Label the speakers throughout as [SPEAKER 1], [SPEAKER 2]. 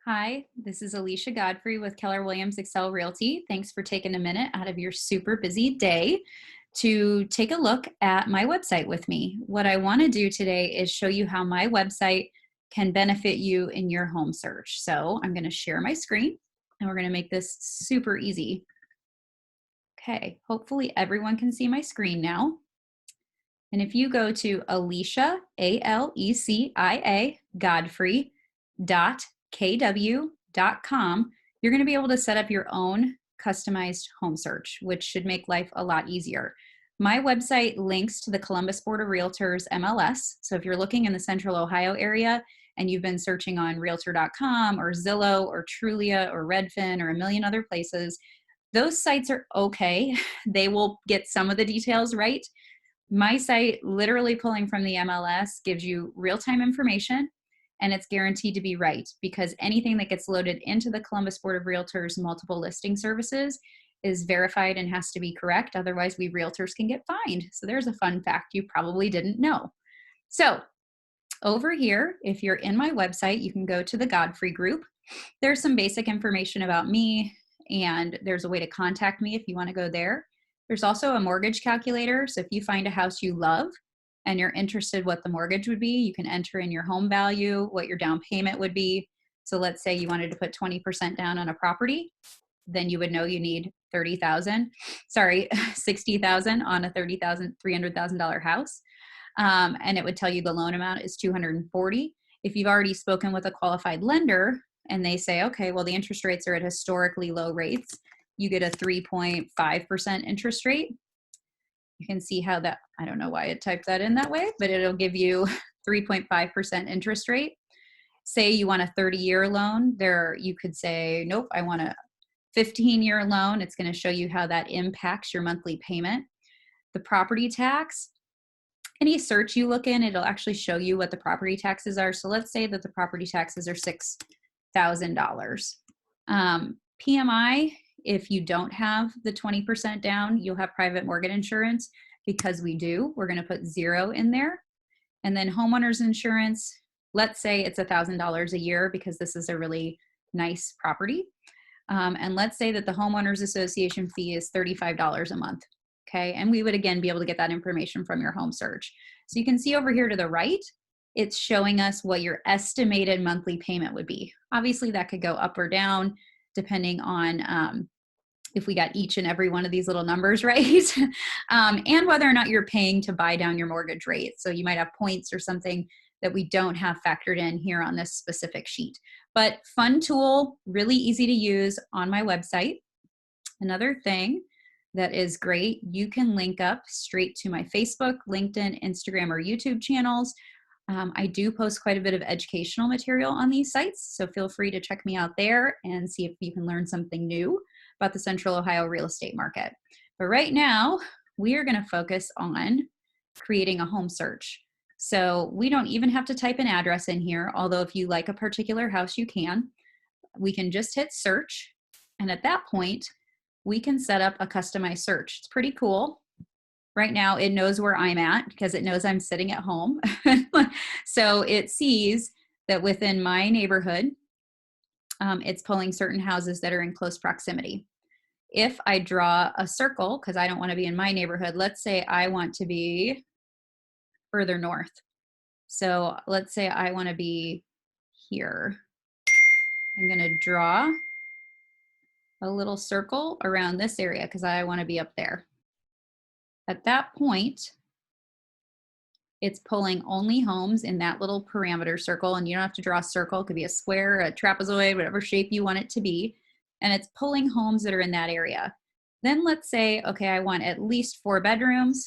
[SPEAKER 1] Hi, this is Alicia Godfrey with Keller Williams Excel Realty. Thanks for taking a minute out of your super busy day to take a look at my website with me. What I want to do today is show you how my website can benefit you in your home search. So I'm going to share my screen and we're going to make this super easy. Okay, hopefully everyone can see my screen now. And if you go to Alicia, Alecia, Godfrey, kw.com, you're going to be able to set up your own customized home search, which should make life a lot easier. My website links to the Columbus Board of Realtors MLS. So if you're looking in the Central Ohio area and you've been searching on realtor.com or Zillow or Trulia or Redfin or a million other places, those sites are okay. They will get some of the details right. My site, literally pulling from the MLS, gives you real-time information and it's guaranteed to be right because anything that gets loaded into the Columbus Board of Realtors multiple listing services is verified and has to be correct. Otherwise, we realtors can get fined. So there's a fun fact you probably didn't know. So over here, if you're in my website, you can go to the Godfrey group. There's some basic information about me and there's a way to contact me if you want to go there. There's also a mortgage calculator. So if you find a house you love and you're interested what the mortgage would be, you can enter in your home value, what your down payment would be. So let's say you wanted to put 20% down on a property, then you would know you need 60,000 on a $300,000 house. And it would tell you the loan amount is 240. If you've already spoken with a qualified lender and they say, okay, well, the interest rates are at historically low rates, you get a 3.5% interest rate. You can see how that, I don't know why it typed that in that way, but it'll give you 3.5% interest rate. Say you want a 30-year loan, there you could say, nope, I want a 15-year loan. It's going to show you how that impacts your monthly payment. The property tax, any search you look in, it'll actually show you what the property taxes are. So let's say that the property taxes are $6,000. PMI, if you don't have the 20% down, you'll have private mortgage insurance. Because we do, we're going to put 0 in there. And then homeowners insurance, let's say it's $1,000 a year because this is a really nice property. And let's say that the homeowners association fee is $35 a month. Okay, and we would again be able to get that information from your home search. So you can see over here to the right, it's showing us what your estimated monthly payment would be. Obviously that could go up or down depending on if we got each and every one of these little numbers right, and whether or not you're paying to buy down your mortgage rate. So you might have points or something that we don't have factored in here on this specific sheet. But fun tool, really easy to use on my website. Another thing that is great, you can link up straight to my Facebook, LinkedIn, Instagram, or YouTube channels. I do post quite a bit of educational material on these sites, so feel free to check me out there and see if you can learn something new about the Central Ohio real estate market. But right now, we are going to focus on creating a home search. So we don't even have to type an address in here, although if you like a particular house, you can. We can just hit search, and at that point, we can set up a customized search. It's pretty cool. Right now, it knows where I'm at because it knows I'm sitting at home. So it sees that within my neighborhood, it's pulling certain houses that are in close proximity. If I draw a circle, because I don't want to be in my neighborhood, let's say I want to be further north. So let's say I want to be here. I'm going to draw a little circle around this area because I want to be up there. At that point, it's pulling only homes in that little parameter circle, and you don't have to draw a circle. It could be a square, a trapezoid, whatever shape you want it to be. And it's pulling homes that are in that area. Then let's say, okay, I want at least 4 bedrooms.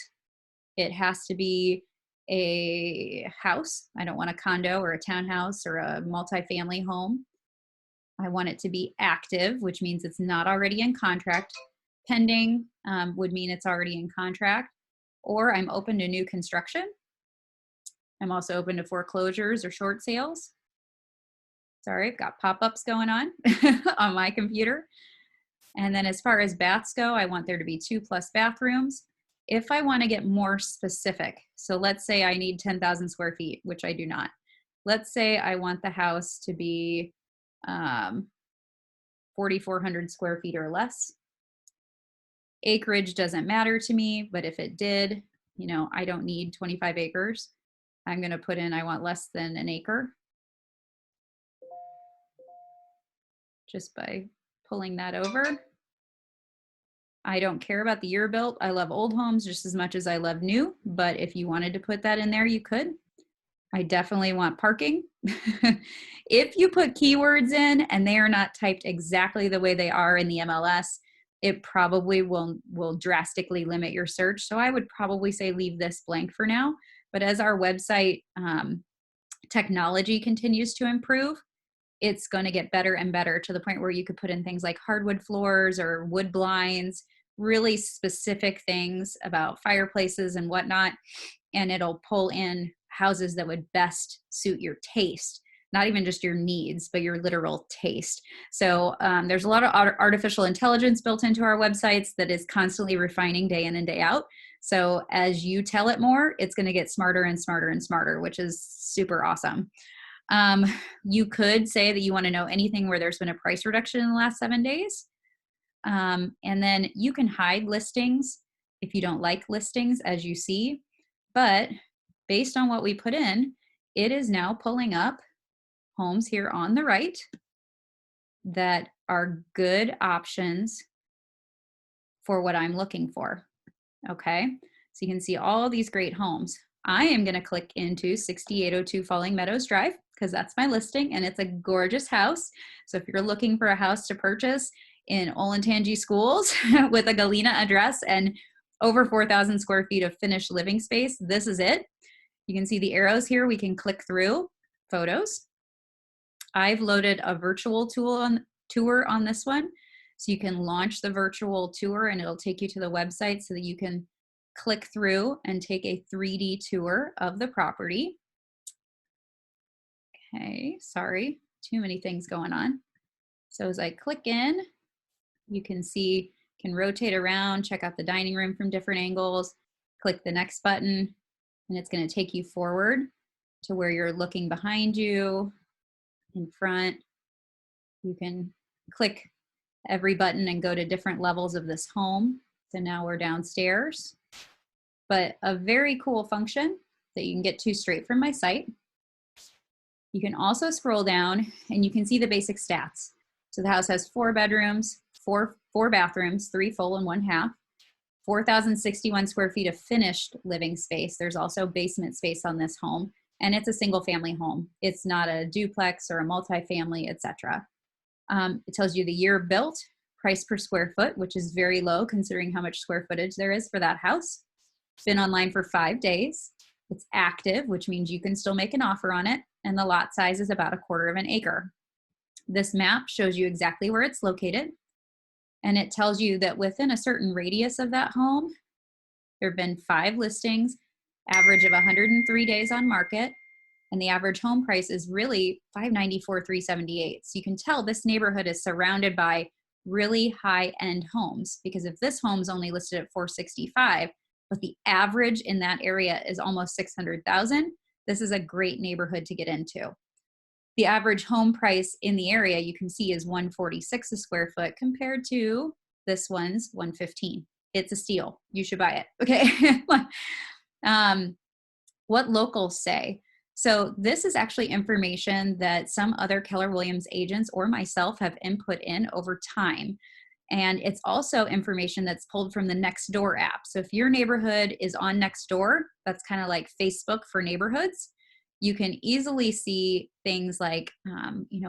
[SPEAKER 1] It has to be a house. I don't want a condo or a townhouse or a multifamily home. I want it to be active, which means it's not already in contract. Pending would mean it's already in contract. Or I'm open to new construction. I'm also open to foreclosures or short sales. Sorry, I've got pop-ups going on on my computer. And then as far as baths go, I want there to be 2+ bathrooms. If I want to get more specific, so let's say I need 10,000 square feet, which I do not. Let's say I want the house to be um, 4,400 square feet or less. Acreage doesn't matter to me, but if it did, you know, I don't need 25 acres. I'm going to put in, I want less than an acre just by pulling that over. I don't care about the year built. I love old homes just as much as I love new, but if you wanted to put that in there, you could. I definitely want parking. If you put keywords in and they are not typed exactly the way they are in the MLS, it probably will drastically limit your search. So I would probably say leave this blank for now. But as our website technology continues to improve, it's going to get better and better to the point where you could put in things like hardwood floors or wood blinds, really specific things about fireplaces and whatnot, and it'll pull in houses that would best suit your taste, not even just your needs, but your literal taste. So there's a lot of artificial intelligence built into our websites that is constantly refining day in and day out. So as you tell it more, it's going to get smarter and smarter and smarter, which is super awesome. You could say that you want to know anything where there's been a price reduction in the last 7 days. And then you can hide listings if you don't like listings, as you see. But based on what we put in, it is now pulling up homes here on the right that are good options for what I'm looking for. Okay, so you can see all these great homes. I am going to click into 6802 Falling Meadows Drive because that's my listing and it's a gorgeous house. So if you're looking for a house to purchase in Olentangy Schools with a Galena address and over 4,000 square feet of finished living space, this is it. You can see the arrows here. We can click through photos. I've loaded a virtual tour on this one. So you can launch the virtual tour and it'll take you to the website so that you can click through and take a 3D tour of the property. Okay, sorry, too many things going on. So as I click in, you can see, can rotate around, check out the dining room from different angles, click the next button, and it's going to take you forward to where you're looking behind you, in front. You can click every button and go to different levels of this home. So now we're downstairs. But a very cool function that you can get to straight from my site. You can also scroll down and you can see the basic stats. So the house has 4 bedrooms, four bathrooms, 3 full and 1 half, 4,061 square feet of finished living space. There's also basement space on this home, and it's a single family home. It's not a duplex or a multifamily, etc. It tells you the year built, price per square foot, which is very low considering how much square footage there is for that house. Been online for 5 days. It's active, which means you can still make an offer on it, and the lot size is about 1/4 of an acre. This map shows you exactly where it's located, and it tells you that within a certain radius of that home, there have been 5 listings, average of 103 days on market, and the average home price is really $594,378. So you can tell this neighborhood is surrounded by really high-end homes, because if this home's only listed at $465,000, but the average in that area is almost $600,000, this is a great neighborhood to get into. The average home price in the area you can see is $146 a square foot compared to this one's $115. It's a steal. You should buy it. Okay. What locals say. So this is actually information that some other Keller Williams agents or myself have input in over time. And it's also information that's pulled from the Nextdoor app. So if your neighborhood is on Nextdoor, that's kind of like Facebook for neighborhoods. You can easily see things like,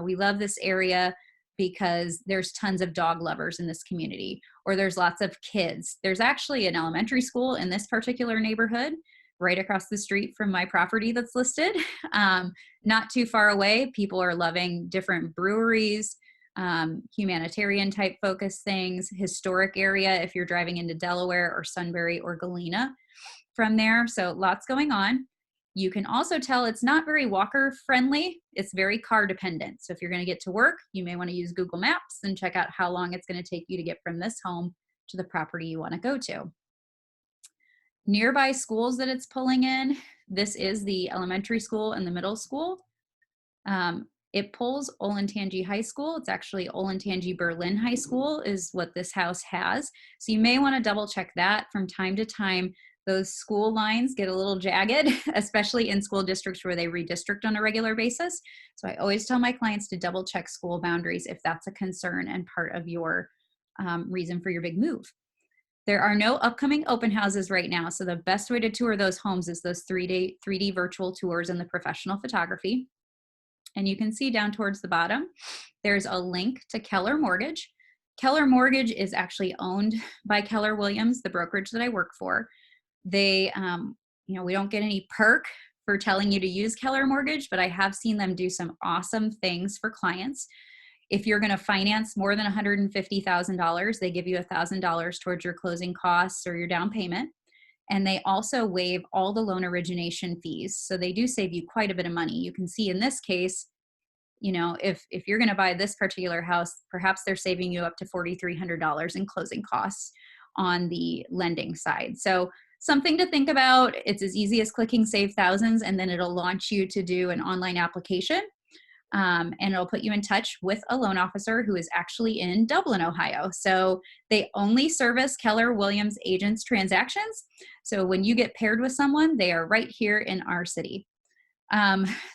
[SPEAKER 1] we love this area because there's tons of dog lovers in this community, or there's lots of kids. There's actually an elementary school in this particular neighborhood right across the street from my property that's listed. Not too far away, people are loving different breweries, humanitarian type focus things, historic area if you're driving into Delaware or Sunbury or Galena from there. So lots going on. You can also tell it's not very walker friendly. It's very car dependent. So if you're going to get to work, you may want to use Google Maps and check out how long it's going to take you to get from this home to the property you want to go to. Nearby schools that it's pulling in, this is the elementary school and the middle school. It pulls Olentangy High School. It's actually Olentangy Berlin High School is what this house has. So you may want to double check that. From time to time, those school lines get a little jagged, especially in school districts where they redistrict on a regular basis. So I always tell my clients to double check school boundaries if that's a concern and part of your reason for your big move. There are no upcoming open houses right now. So the best way to tour those homes is those 3D virtual tours and the professional photography. And you can see down towards the bottom, there's a link to Keller Mortgage. Keller Mortgage is actually owned by Keller Williams, the brokerage that I work for. They, we don't get any perk for telling you to use Keller Mortgage, but I have seen them do some awesome things for clients. If you're going to finance more than $150,000, they give you $1,000 towards your closing costs or your down payment. And they also waive all the loan origination fees. So they do save you quite a bit of money. You can see in this case, if you're going to buy this particular house, perhaps they're saving you up to $4,300 in closing costs on the lending side. So something to think about. It's as easy as clicking Save Thousands, and then it'll launch you to do an online application. And it'll put you in touch with a loan officer who is actually in Dublin, Ohio. So they only service Keller Williams agents transactions. So when you get paired with someone, they are right here in our city.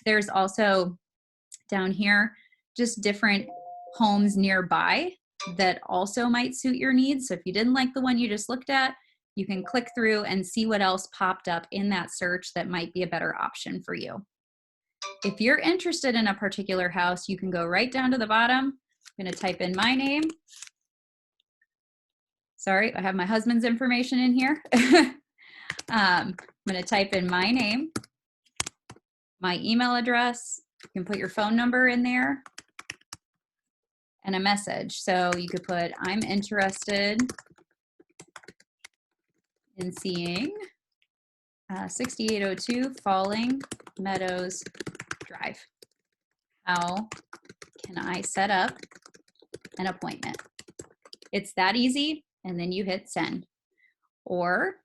[SPEAKER 1] There's also down here just different homes nearby that also might suit your needs. So if you didn't like the one you just looked at, you can click through and see what else popped up in that search that might be a better option for you. If you're interested in a particular house, you can go right down to the bottom. I'm going to type in my name. Sorry, I have my husband's information in here. I'm going to type in my name, my email address. You can put your phone number in there and a message. So you could put, I'm interested in seeing 6802 Falling Meadows Drive. How can I set up an appointment? It's that easy, and then you hit send. Or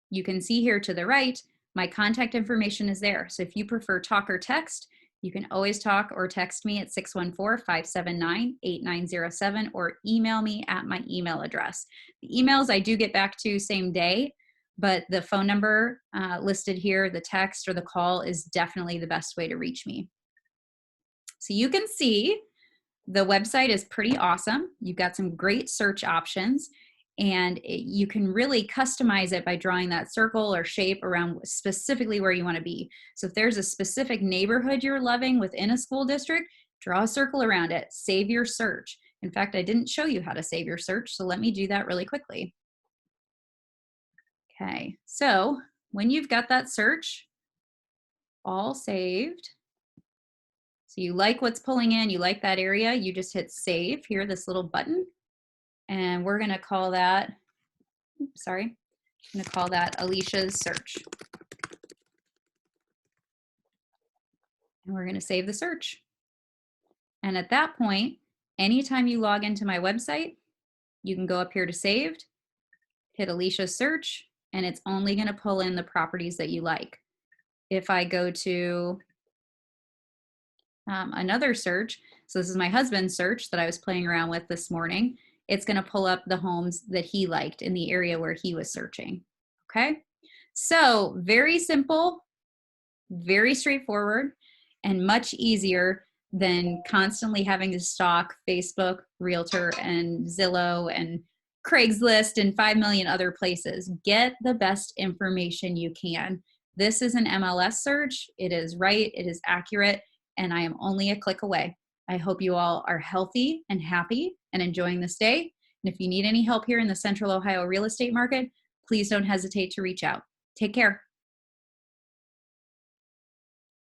[SPEAKER 1] you can see here to the right, my contact information is there. So if you prefer talk or text, you can always talk or text me at 614-579-8907 or email me at my email address. The emails I do get back to same day, but the phone number listed here, the text or the call is definitely the best way to reach me. So you can see the website is pretty awesome. You've got some great search options, and you can really customize it by drawing that circle or shape around specifically where you want to be. So if there's a specific neighborhood you're loving within a school district, draw a circle around it, save your search. In fact, I didn't show you how to save your search, so let me do that really quickly. Okay, so when you've got that search all saved, so you like what's pulling in, you like that area, you just hit save here, this little button, and we're gonna call that, I'm gonna call that Alicia's search. And we're gonna save the search. And at that point, anytime you log into my website, you can go up here to saved, hit Alicia's search, and it's only gonna pull in the properties that you like. If I go to another search, so this is my husband's search that I was playing around with this morning, it's gonna pull up the homes that he liked in the area where he was searching, okay? So very simple, very straightforward, and much easier than constantly having to stalk Facebook, Realtor, and Zillow, and Craigslist, and 5 million other places. Get the best information you can. This is an MLS search. It is right, it is accurate, and I am only a click away. I hope you all are healthy and happy and enjoying this day. And if you need any help here in the Central Ohio real estate market, please don't hesitate to reach out. Take care.